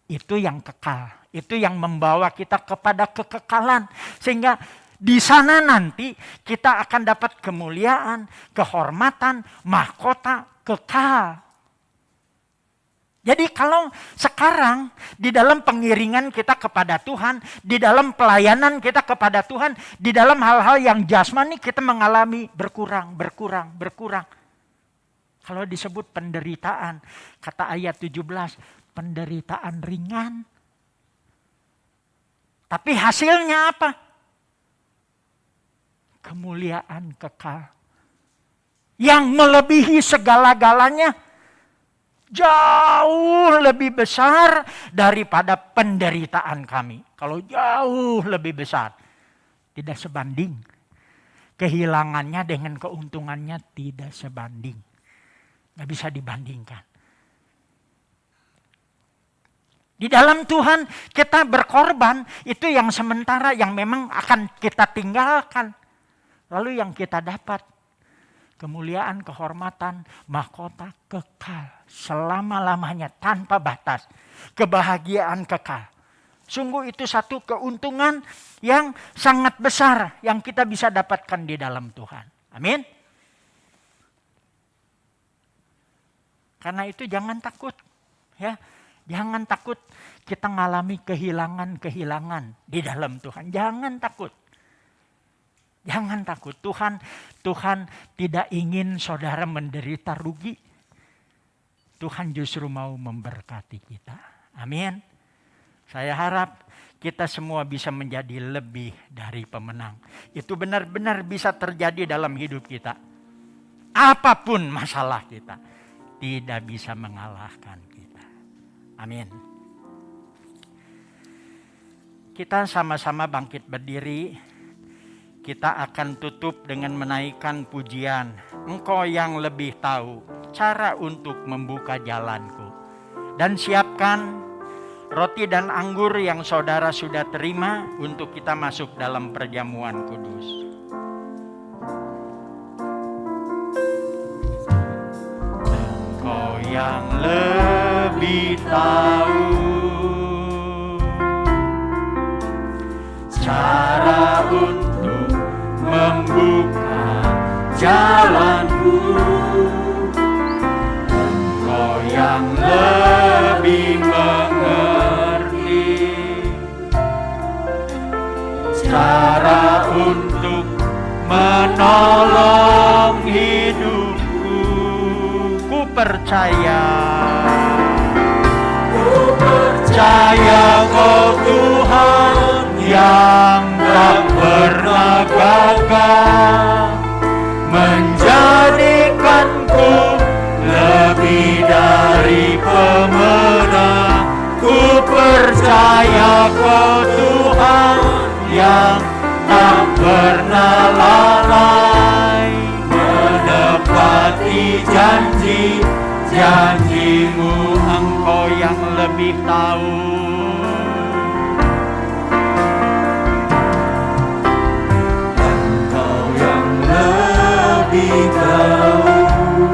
Itu yang kekal. Itu yang membawa kita kepada kekekalan. Sehingga di sana nanti kita akan dapat kemuliaan, kehormatan, mahkota kekal. Jadi kalau sekarang di dalam pengiringan kita kepada Tuhan, di dalam pelayanan kita kepada Tuhan, di dalam hal-hal yang jasmani kita mengalami berkurang. Kalau disebut penderitaan, kata ayat 17, penderitaan ringan. Tapi hasilnya apa? Kemuliaan kekal. Yang melebihi segala-galanya. Jauh lebih besar daripada penderitaan kami. Kalau jauh lebih besar. Tidak sebanding. Kehilangannya dengan keuntungannya tidak sebanding. Nggak bisa dibandingkan. Di dalam Tuhan kita berkorban. Itu yang sementara yang memang akan kita tinggalkan. Lalu yang kita dapat. Kemuliaan, kehormatan, mahkota kekal. Selama-lamanya tanpa batas. Kebahagiaan kekal. Sungguh itu satu keuntungan yang sangat besar. Yang kita bisa dapatkan di dalam Tuhan. Amin. Karena itu jangan takut. Ya, jangan takut kita mengalami kehilangan-kehilangan di dalam Tuhan. Jangan takut. Jangan takut. Tuhan tidak ingin saudara menderita rugi. Tuhan justru mau memberkati kita. Amin. Saya harap kita semua bisa menjadi lebih dari pemenang. Itu benar-benar bisa terjadi dalam hidup kita. Apapun masalah kita, tidak bisa mengalahkan kita. Amin. Kita sama-sama bangkit berdiri. Kita akan tutup dengan menaikkan pujian. Engkau yang lebih tahu cara untuk membuka jalanku. Dan siapkan roti dan anggur yang saudara sudah terima untuk kita masuk dalam perjamuan kudus. Engkau yang lebih tahu cara untuk membuka jalanku. Engkau yang lebih mengerti cara untuk menolong hidupku. Ku percaya Kau Tuhan yang tak pernah gagal, menjadikanku lebih dari pemenang. Ku percaya Kau Tuhan yang tak pernah lalai, menepati janji-janjimu. Engkau yang lebih tahu.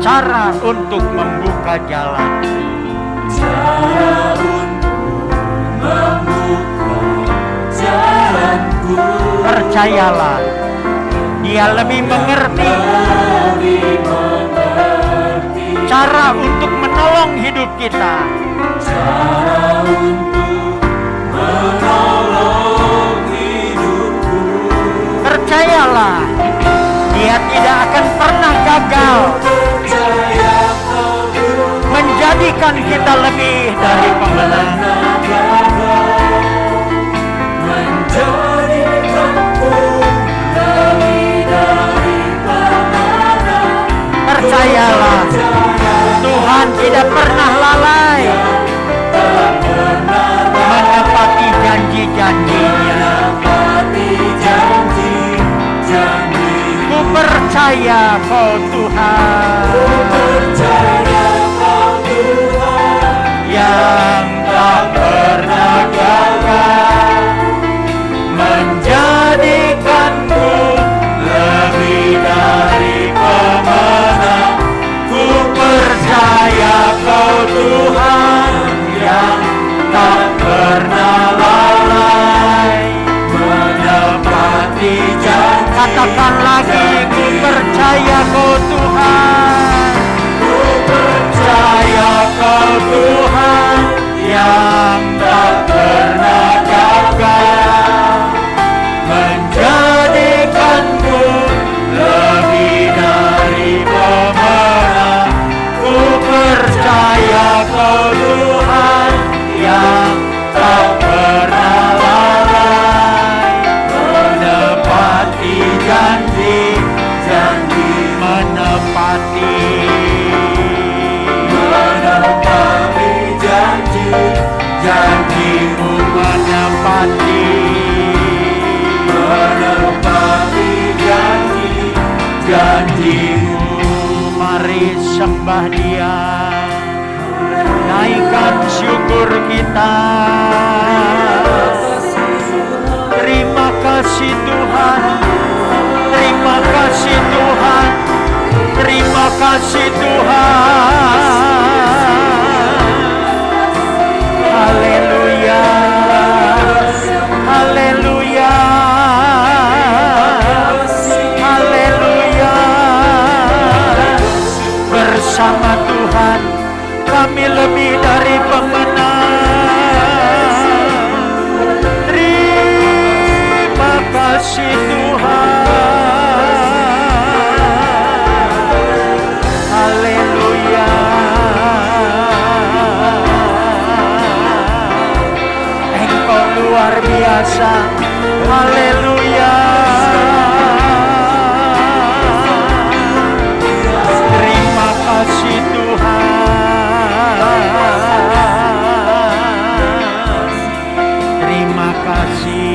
Cara untuk membuka jalan. Cara untuk membuka jalanku. Percayalah, Dia lebih mengerti cara untuk menolong hidup kita. Cara untuk menolong hidupku. Percayalah, Dia tidak akan pernah gagal menjadikan kita lebih dari pemenang. Tuhan tidak pernah lalai menepati janji-janjinya. Ku percaya Kau Tuhan yang tak pernah gagal, menjadikanku lebih dari pemenang. Ku percaya Kau Tuhan yang tak pernah lalai menepati janji. Katakan lagi, ku percaya Kau Tuhan. Ku percaya Kau Tuhan yang tak pernah gagal, menjadikanku lebih dari pemenang. Ku percaya Kau Tuhan yang tak pernah lalai menepati janji-janji, menepati janji-janjimu, menepati janji-janjimu. Mari sembah Dia, naikkan syukur kita. Terima kasih Tuhan, terima kasih Tuhan, terima kasih Tuhan. Haleluya, haleluya, haleluya. Bersama Tuhan kami lebih dari pemenang. Terima kasih Tuhan. Haleluya. Engkau luar biasa. Haleluya. Terima kasih Tuhan. Terima kasih.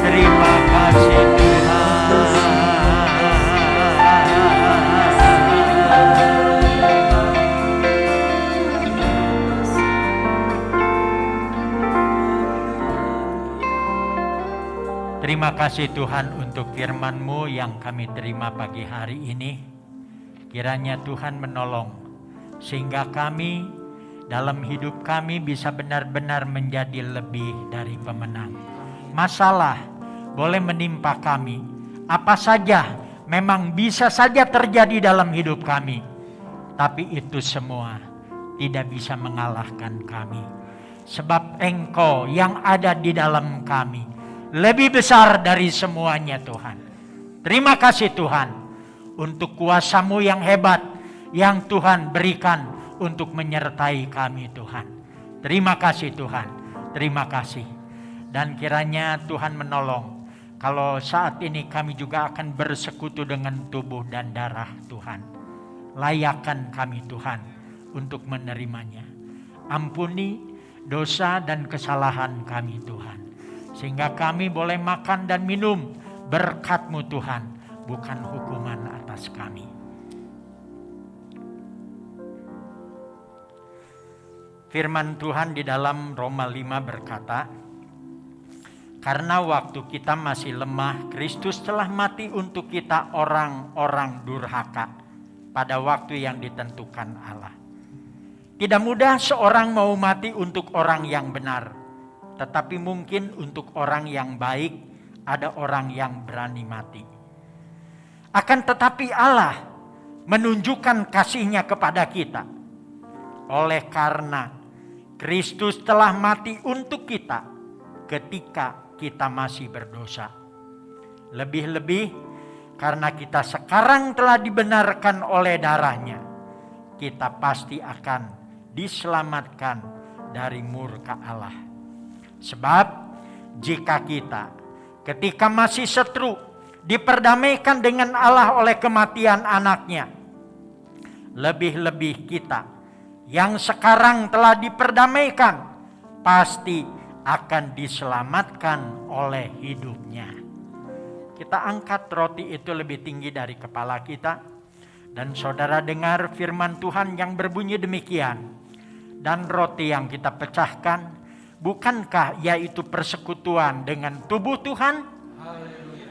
Terima kasih Tuhan. Terima kasih Tuhan untuk firman-Mu yang kami terima pagi hari ini. Kiranya Tuhan menolong sehingga kami dalam hidup kami bisa benar-benar menjadi lebih dari pemenang. Masalah boleh menimpa kami, apa saja memang bisa saja terjadi dalam hidup kami. Tapi itu semua tidak bisa mengalahkan kami. Sebab Engkau yang ada di dalam kami lebih besar dari semuanya Tuhan. Terima kasih Tuhan untuk kuasa-Mu yang hebat yang Tuhan berikan untuk menyertai kami Tuhan. Terima kasih Tuhan, terima kasih. Dan kiranya Tuhan menolong kalau saat ini kami juga akan bersekutu dengan tubuh dan darah Tuhan. Layakkan kami Tuhan untuk menerimanya. Ampuni dosa dan kesalahan kami Tuhan. Sehingga kami boleh makan dan minum berkat-Mu Tuhan, bukan hukuman atas kami. Firman Tuhan di dalam Roma 5 berkata, karena waktu kita masih lemah, Kristus telah mati untuk kita orang-orang durhaka pada waktu yang ditentukan Allah. Tidak mudah seorang mau mati untuk orang yang benar. Tetapi mungkin untuk orang yang baik ada orang yang berani mati. Akan tetapi Allah menunjukkan kasih-Nya kepada kita. Oleh karena Kristus telah mati untuk kita ketika kita masih berdosa. Lebih-lebih karena kita sekarang telah dibenarkan oleh darah-Nya, kita pasti akan diselamatkan dari murka Allah. Sebab jika kita ketika masih seteru diperdamaikan dengan Allah oleh kematian anaknya. Lebih-lebih kita yang sekarang telah diperdamaikan pasti akan diselamatkan oleh hidupnya. Kita angkat roti itu lebih tinggi dari kepala kita. Dan saudara dengar firman Tuhan yang berbunyi demikian. Dan roti yang kita pecahkan, bukankah yaitu persekutuan dengan tubuh Tuhan?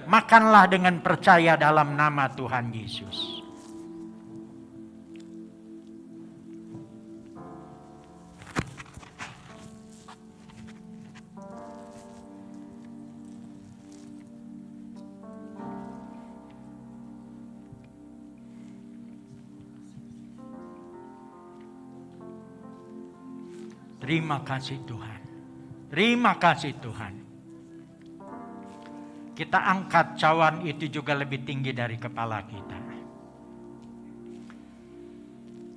Makanlah dengan percaya dalam nama Tuhan Yesus. Terima kasih Tuhan. Terima kasih Tuhan. Kita angkat cawan itu juga lebih tinggi dari kepala kita.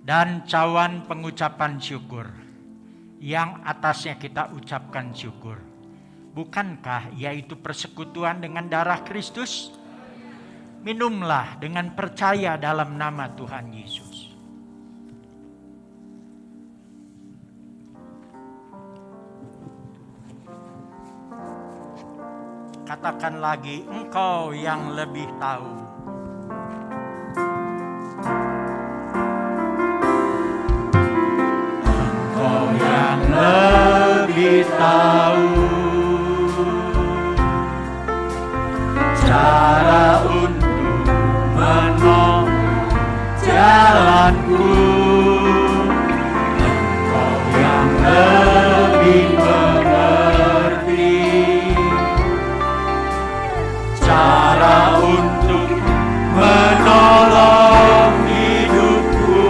Dan cawan pengucapan syukur. Yang atasnya kita ucapkan syukur. Bukankah yaitu persekutuan dengan darah Kristus? Minumlah dengan percaya dalam nama Tuhan Yesus. Katakan lagi, Engkau yang lebih tahu. Engkau yang lebih tahu cara untuk menolong jalanku. Engkau yang lebih mengerti cara untuk menolong hidupku.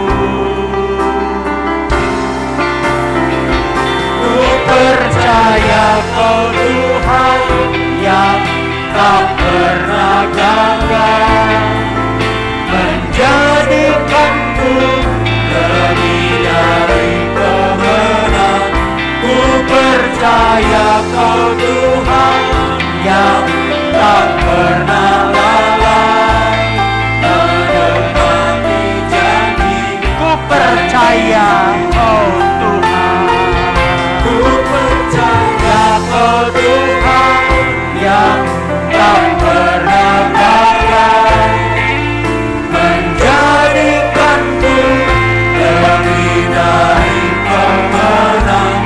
Ku percaya Kau Tuhan yang tak pernah gagal, menjadikanku lebih dari pemenang. Ku percaya Kau Tuhan yang tak pernah lalai menepati janji. Ku percaya Kau Tuhan. Ku percaya Kau Tuhan yang tak pernah gagal, menjadikanku lebih dari pemenang.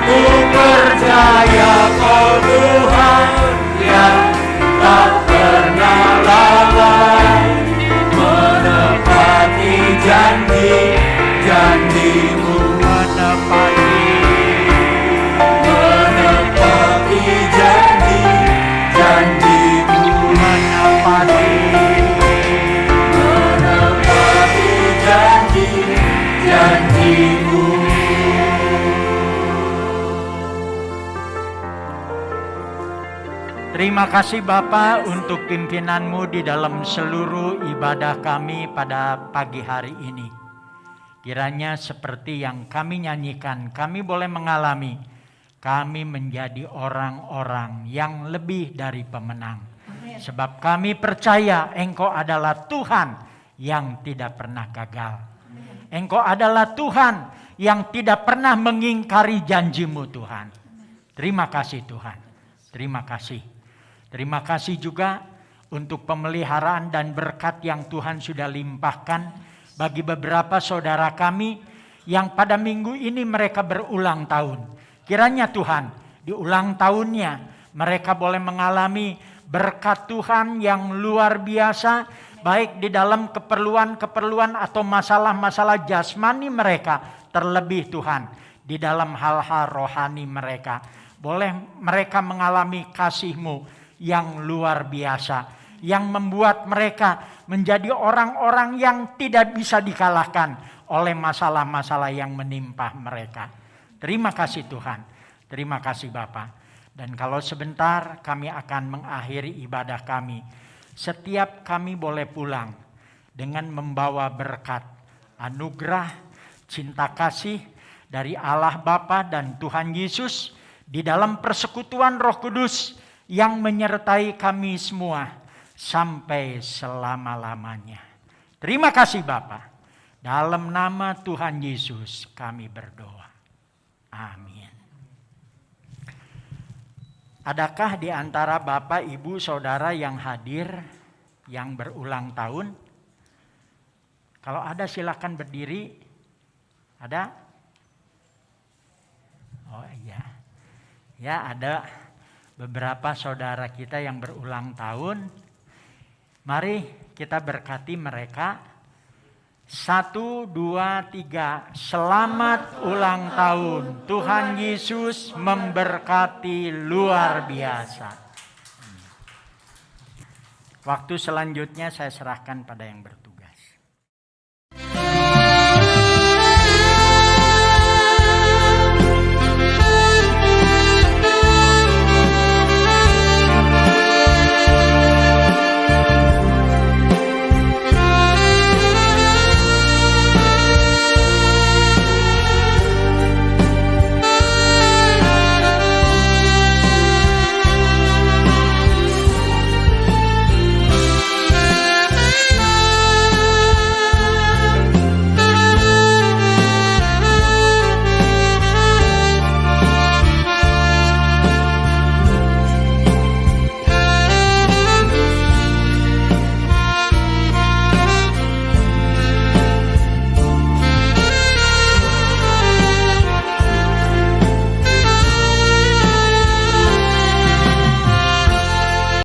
Ku percaya Kau Tuhan yang tak pernah lalai menepati janji-janji-Mu. Menepati janji-janji-Mu. Menepati janji-janji-Mu. Terima kasih Bapa untuk pimpinan-Mu di dalam seluruh ibadah kami pada pagi hari ini. Kiranya seperti yang kami nyanyikan, kami boleh mengalami, kami menjadi orang-orang yang lebih dari pemenang. Sebab kami percaya Engkau adalah Tuhan yang tidak pernah gagal. Engkau adalah Tuhan yang tidak pernah mengingkari janji-Mu Tuhan. Terima kasih Tuhan. Terima kasih. Terima kasih juga untuk pemeliharaan dan berkat yang Tuhan sudah limpahkan bagi beberapa saudara kami yang pada minggu ini mereka berulang tahun. Kiranya Tuhan di ulang tahunnya mereka boleh mengalami berkat Tuhan yang luar biasa, baik di dalam keperluan-keperluan atau masalah-masalah jasmani mereka, terlebih Tuhan di dalam hal-hal rohani mereka. Boleh mereka mengalami kasih-Mu yang luar biasa, yang membuat mereka menjadi orang-orang yang tidak bisa dikalahkan oleh masalah-masalah yang menimpa mereka. Terima kasih Tuhan, terima kasih Bapa. Dan kalau sebentar kami akan mengakhiri ibadah kami, setiap kami boleh pulang dengan membawa berkat, anugerah, cinta kasih dari Allah Bapa dan Tuhan Yesus di dalam persekutuan Roh Kudus yang menyertai kami semua sampai selama-lamanya. Terima kasih Bapa. Dalam nama Tuhan Yesus kami berdoa. Amin. Adakah di antara Bapak, Ibu, Saudara yang hadir, yang berulang tahun? Kalau ada silakan berdiri. Ada? Oh iya. Ya, ada beberapa saudara kita yang berulang tahun. Mari kita berkati mereka. 1, 2, 3. Selamat ulang tahun. Tuhan Yesus memberkati luar biasa. Waktu selanjutnya saya serahkan pada yang bertugas.